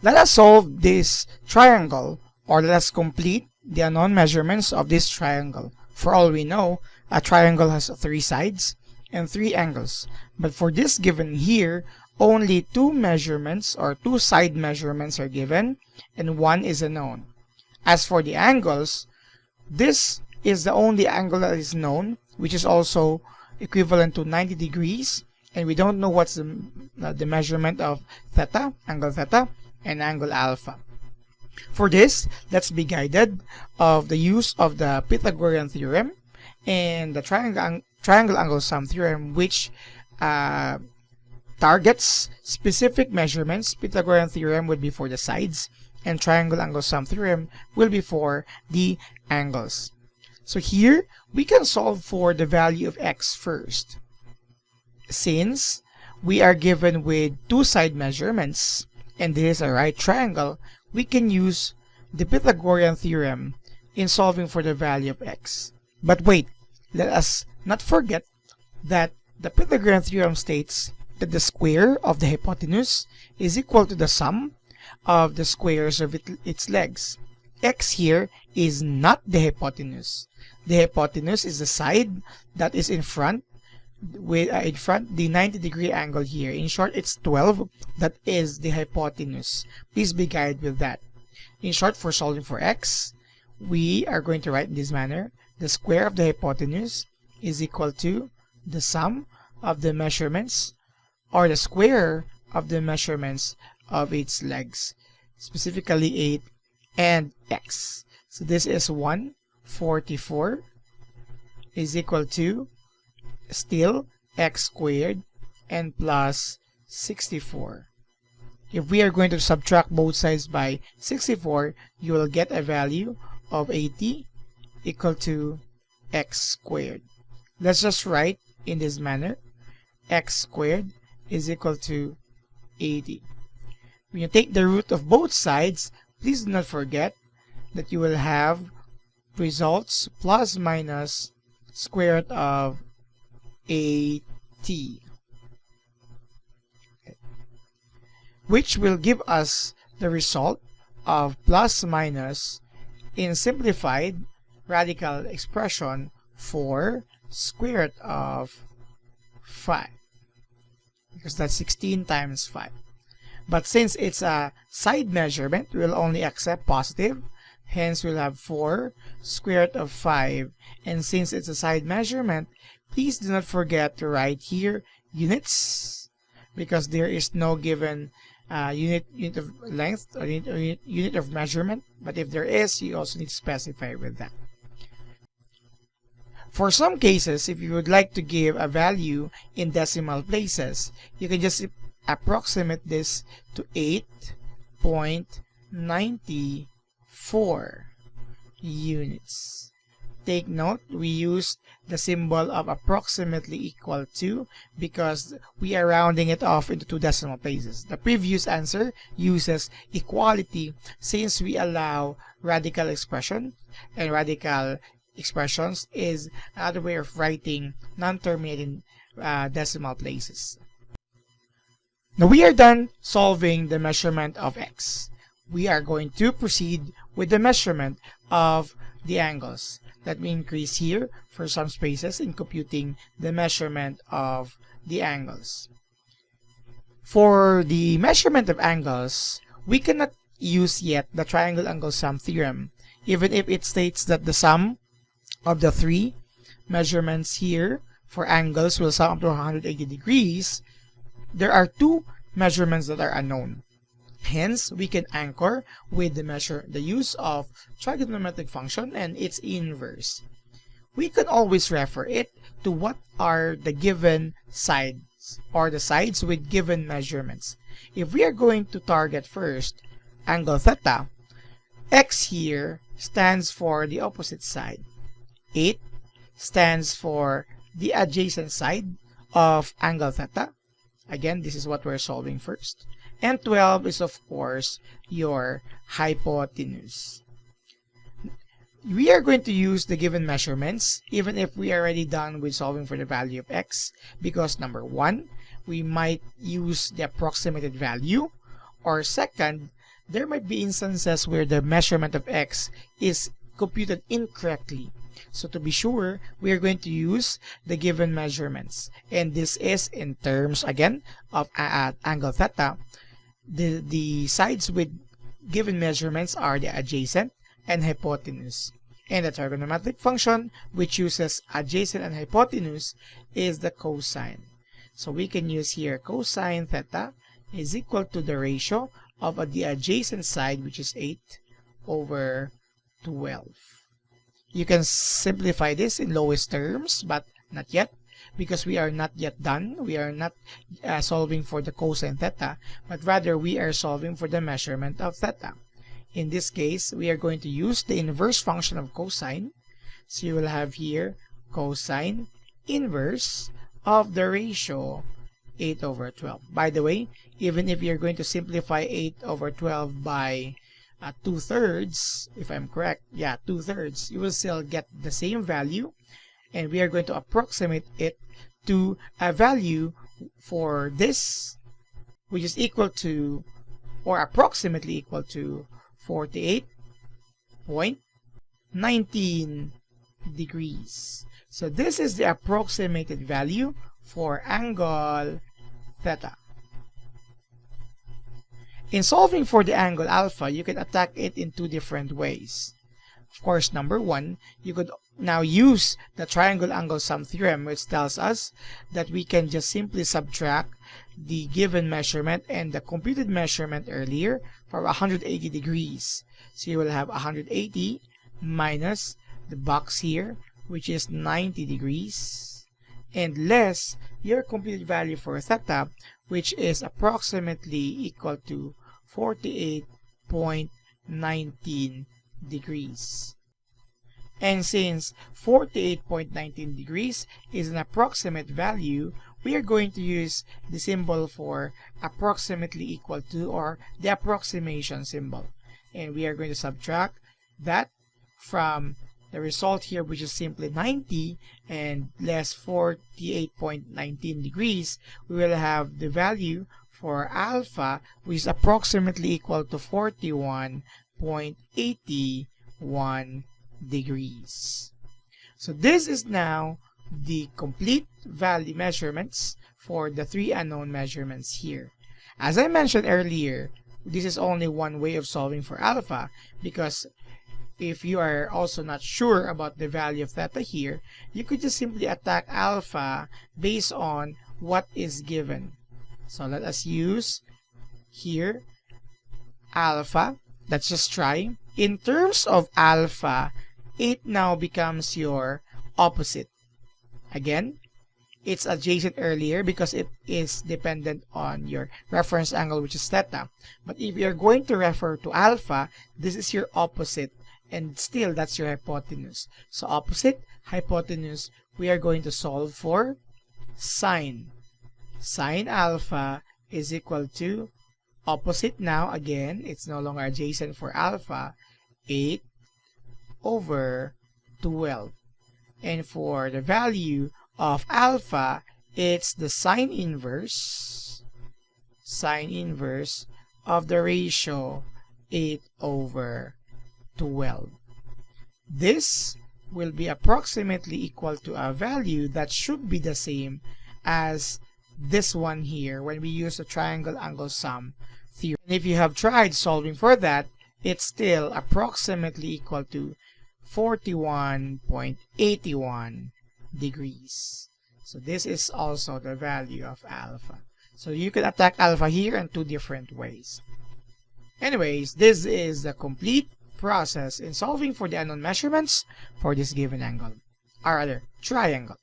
Let us solve this triangle, or let us complete the unknown measurements of this triangle. For all we know, a triangle has 3 sides and 3 angles. But for this given here, only 2 measurements or 2 side measurements are given and 1 is unknown. As for the angles, this is the only angle that is known, which is also equivalent to 90 degrees, and we don't know what's the measurement of theta, angle theta, and angle alpha. For this, let's be guided of the use of the Pythagorean theorem and the triangle angle sum theorem, which targets specific measurements. Pythagorean theorem would be for the sides, and triangle angle sum theorem will be for the angles. So here, we can solve for the value of x first. Since we are given with 2 side measurements, and this is a right triangle, we can use the Pythagorean theorem in solving for the value of x. But wait, let us not forget that the Pythagorean theorem states that the square of the hypotenuse is equal to the sum of the squares of its legs. X here is not the hypotenuse. The hypotenuse is the side that is in front with the 90-degree angle here. In short, it's 12. That is the hypotenuse. Please be guided with that. In short, for solving for x, we are going to write in this manner: the square of the hypotenuse is equal to the sum of the measurements, or the square of the measurements of its legs, specifically 8 and x. So this is 144 is equal to still x squared and plus 64. If we are going to subtract both sides by 64, you will get a value of 80 equal to x squared. Let's just write in this manner: x squared is equal to 80. When you take the root of both sides, please do not forget that you will have results plus minus square root of 80, which will give us the result of plus minus in simplified radical expression for square root of 5, because that's 16 times 5. But since it's a side measurement, we'll only accept positive. Hence, we'll have 4 square root of 5. And since it's a side measurement, please do not forget to write here units, because there is no given unit of length or unit of measurement. But if there is, you also need to specify with that. For some cases, if you would like to give a value in decimal places, you can just approximate this to 8.94 units. Take note, we used the symbol of approximately equal to because we are rounding it off into 2 decimal places. The previous answer uses equality since we allow radical expression, and radical expressions is another way of writing non-terminating decimal places. Now we are done solving the measurement of x. We are going to proceed with the measurement of the angles. Let me increase here for some spaces in computing the measurement of the angles. For the measurement of angles, we cannot use yet the triangle angle sum theorem, even if it states that the sum of the 3 measurements here for angles will sum up to 180 degrees. There are 2 measurements that are unknown. Hence, we can anchor with the use of trigonometric function and its inverse. We can always refer it to what are the given sides, or the sides with given measurements. If we are going to target first angle theta, x here stands for the opposite side. 8 stands for the adjacent side of angle theta, Again, this is what we're solving first. And 12 is, of course, your hypotenuse. We are going to use the given measurements even if we are already done with solving for the value of x, because number one, we might use the approximated value, or second, there might be instances where the measurement of x is computed incorrectly. So to be sure, we are going to use the given measurements, and this is in terms again of angle theta. The sides with given measurements are the adjacent and hypotenuse, and the trigonometric function which uses adjacent and hypotenuse is the cosine. So we can use here cosine theta is equal to the ratio of the adjacent side, which is 8/12. You can simplify this in lowest terms, but not yet, because we are not yet done. We are not solving for the cosine theta, but rather we are solving for the measurement of theta. In this case, we are going to use the inverse function of cosine. So you will have here cosine inverse of the ratio 8/12. By the way, even if you're going to simplify 8/12 by 2/3, if I'm correct, yeah, 2/3, you will still get the same value, and we are going to approximate it to a value for this, which is equal to, or approximately equal to, 48.19 degrees. So this is the approximated value for angle theta. In solving for the angle alpha, you can attack it in two different ways. Of course, number one, you could now use the triangle angle sum theorem, which tells us that we can just simply subtract the given measurement and the computed measurement earlier for 180 degrees. So you will have 180 minus the box here, which is 90 degrees, and less your computed value for theta, which is approximately equal to 48.19 degrees. And since 48.19 degrees is an approximate value, we are going to use the symbol for approximately equal to, or the approximation symbol. And we are going to subtract that from the result here, which is simply 90, and less 48.19 degrees. We will have the value for alpha, which is approximately equal to 41.81 degrees. So this is now the complete value measurements for the three unknown measurements here. As I mentioned earlier, this is only one way of solving for alpha, because if you are also not sure about the value of theta here, you could just simply attack alpha based on what is given. So let us use here alpha. Let's just try. In terms of alpha, 8 now becomes your opposite. Again, it's adjacent earlier because it is dependent on your reference angle, which is theta. But if you're going to refer to alpha, this is your opposite, and still that's your hypotenuse. So opposite, hypotenuse, we are going to solve for sine. Sine alpha is equal to opposite now, again, it's no longer adjacent for alpha, 8/12. And for the value of alpha, it's the sine inverse of the ratio 8/12. This will be approximately equal to a value that should be the same as this one here when we use the triangle angle sum theorem. And if you have tried solving for that, it's still approximately equal to 41.81 degrees. So this is also the value of alpha. So you can attack alpha here in two different ways. Anyways, this is the complete process in solving for the unknown measurements for this given angle, or rather triangle.